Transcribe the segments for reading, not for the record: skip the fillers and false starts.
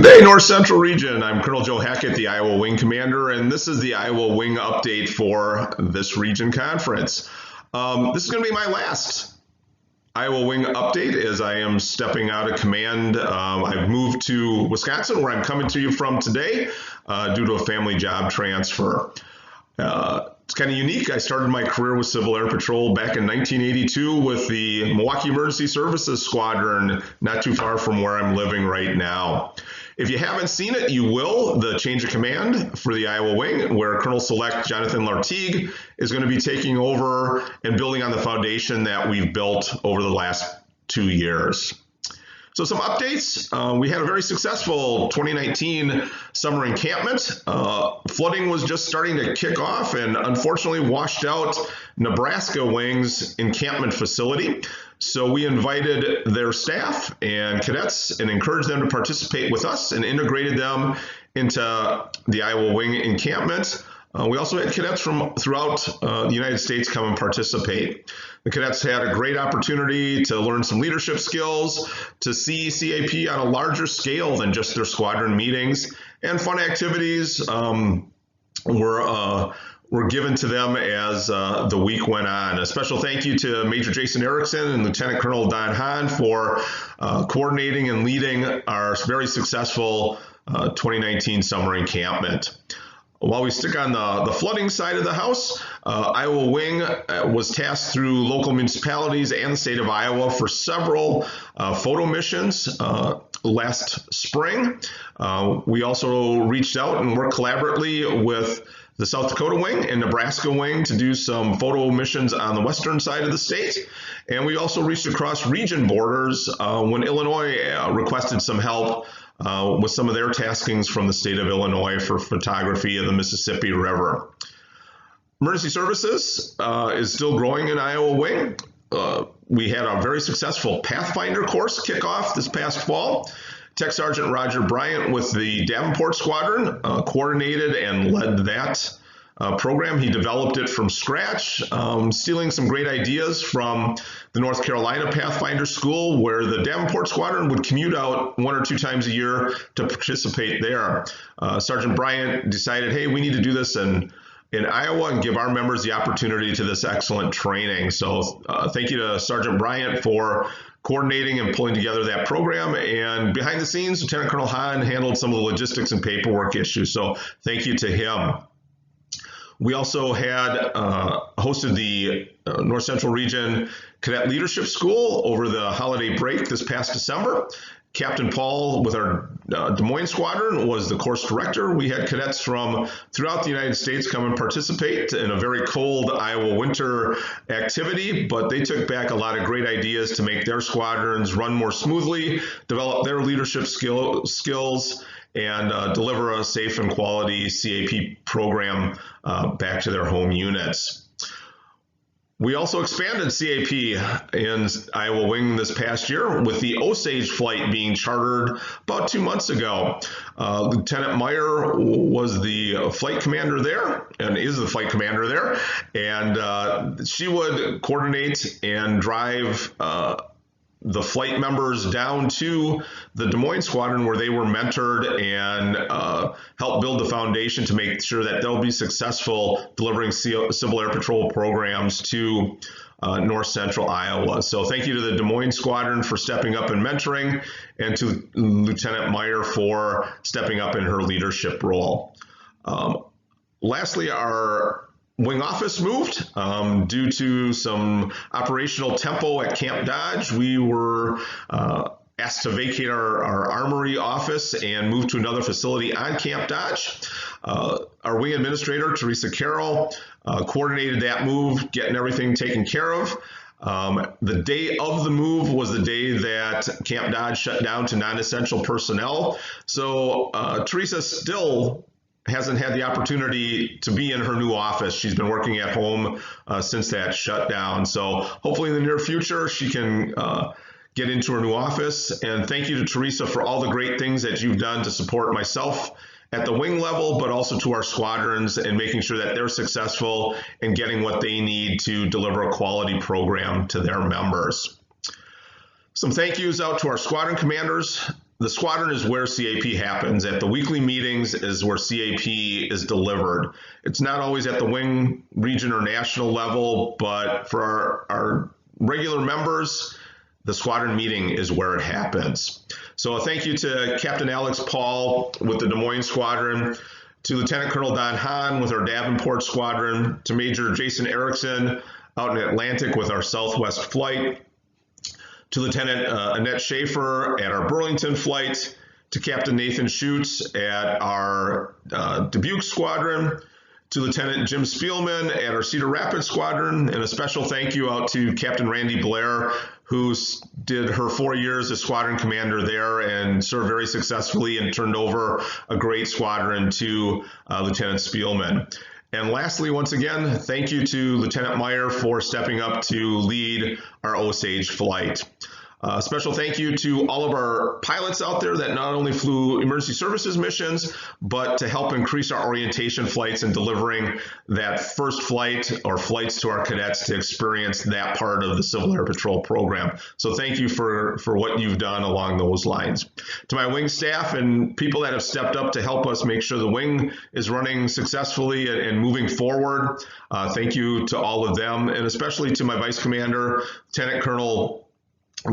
Good day, North Central Region. I'm Colonel Joe Hackett, the Iowa Wing Commander, and this is the Iowa Wing update for this region conference. This is going to be my last Iowa Wing update as I am stepping out of command. I've moved to Wisconsin, where I'm coming to you from today due to a family job transfer. It's kind of unique. I started my career with Civil Air Patrol back in 1982 with the Milwaukee Emergency Services Squadron, not too far from where I'm living right now. If you haven't seen it, you will. The change of command for the Iowa Wing, where Colonel Select Jonathan Lartigue is going to be taking over and building on the foundation that we've built over the last 2 years. So some updates. We had a very successful 2019 summer encampment. Flooding was just starting to kick off and unfortunately washed out Nebraska Wing's encampment facility. So we invited their staff and cadets and encouraged them to participate with us and integrated them into the Iowa Wing encampment. We also had cadets from throughout the United States come and participate. The cadets had a great opportunity to learn some leadership skills, to see CAP on a larger scale than just their squadron meetings, and fun activities were given to them as the week went on. A special thank you to Major Jason Erickson and Lieutenant Colonel Don Hahn for coordinating and leading our very successful 2019 summer encampment. While we stick on the flooding side of the house, Iowa Wing was tasked through local municipalities and the state of Iowa for several photo missions last spring. We also reached out and worked collaboratively with the South Dakota Wing and Nebraska Wing to do some photo missions on the western side of the state. And we also reached across region borders when Illinois requested some help with some of their taskings from the state of Illinois for photography of the Mississippi River. Emergency services is still growing in Iowa Wing. We had a very successful Pathfinder course kickoff this past fall. Tech Sergeant Roger Bryant with the Davenport Squadron coordinated and led that program. He developed it from scratch, stealing some great ideas from the North Carolina Pathfinder School, where the Davenport Squadron would commute out 1 or 2 times a year to participate there. Sergeant Bryant decided, hey, we need to do this in Iowa and give our members the opportunity to this excellent training. So thank you to Sergeant Bryant for coordinating and pulling together that program. And behind the scenes, Lieutenant Colonel Hahn handled some of the logistics and paperwork issues. So thank you to him. We also had hosted the North Central Region Cadet Leadership School over the holiday break this past December. Captain Paul with our Des Moines Squadron was the course director. We had cadets from throughout the United States come and participate in a very cold Iowa winter activity, but they took back a lot of great ideas to make their squadrons run more smoothly, develop their leadership skills, and deliver a safe and quality CAP program back to their home units. We also expanded CAP in Iowa Wing this past year with the Osage flight being chartered about 2 months ago. Lieutenant Meyer was the flight commander there and is the flight commander there. And she would coordinate and drive the flight members down to the Des Moines Squadron, where they were mentored and helped build the foundation to make sure that they'll be successful delivering Civil Air Patrol programs to North Central Iowa. So thank you to the Des Moines Squadron for stepping up and mentoring, and to Lieutenant Meyer for stepping up in her leadership role. Lastly, our Wing office moved due to some operational tempo at Camp Dodge. We were asked to vacate our armory office and move to another facility on Camp Dodge. Our wing administrator, Teresa Carroll, coordinated that move, getting everything taken care of. The day of the move was the day that Camp Dodge shut down to non-essential personnel. So Teresa still hasn't had the opportunity to be in her new office. She's been working at home since that shutdown. So hopefully in the near future, she can get into her new office. And thank you to Teresa for all the great things that you've done to support myself at the wing level, but also to our squadrons and making sure that they're successful in getting what they need to deliver a quality program to their members. Some thank yous out to our squadron commanders the squadron is where CAP happens. At the weekly meetings is where CAP is delivered. It's not always at the wing, region, or national level, but for our regular members, the squadron meeting is where it happens. So thank you to Captain Alex Paul with the Des Moines Squadron, to Lieutenant Colonel Don Hahn with our Davenport Squadron, to Major Jason Erickson out in Atlantic with our Southwest Flight, to Lieutenant Annette Schaefer at our Burlington Flight, to Captain Nathan Schutz at our Dubuque Squadron, to Lieutenant Jim Spielman at our Cedar Rapids Squadron, and a special thank you out to Captain Randy Blair, who did her 4 years as squadron commander there and served very successfully and turned over a great squadron to Lieutenant Spielman. And lastly, once again, thank you to Lieutenant Meyer for stepping up to lead our Osage flight. Special thank you to all of our pilots out there that not only flew emergency services missions, but to help increase our orientation flights and delivering that first flight or flights to our cadets to experience that part of the Civil Air Patrol program. So thank you for what you've done along those lines. To my wing staff and people that have stepped up to help us make sure the wing is running successfully and moving forward, thank you to all of them, and especially to my Vice Commander, Lieutenant Colonel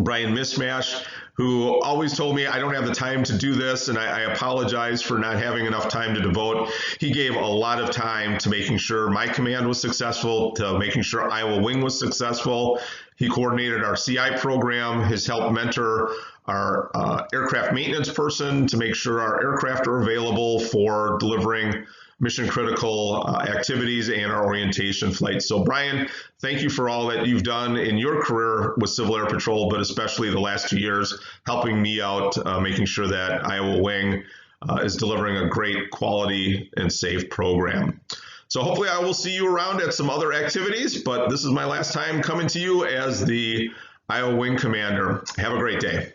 Brian Mismash, who always told me I don't have the time to do this, and I apologize for not having enough time to devote. He gave a lot of time to making sure my command was successful, to making sure Iowa Wing was successful. He coordinated our CI program, has helped mentor our aircraft maintenance person to make sure our aircraft are available for delivering mission critical activities and our orientation flights. So Brian, thank you for all that you've done in your career with Civil Air Patrol, but especially the last 2 years, helping me out, making sure that Iowa Wing is delivering a great quality and safe program. So hopefully I will see you around at some other activities, but this is my last time coming to you as the Iowa Wing Commander. Have a great day.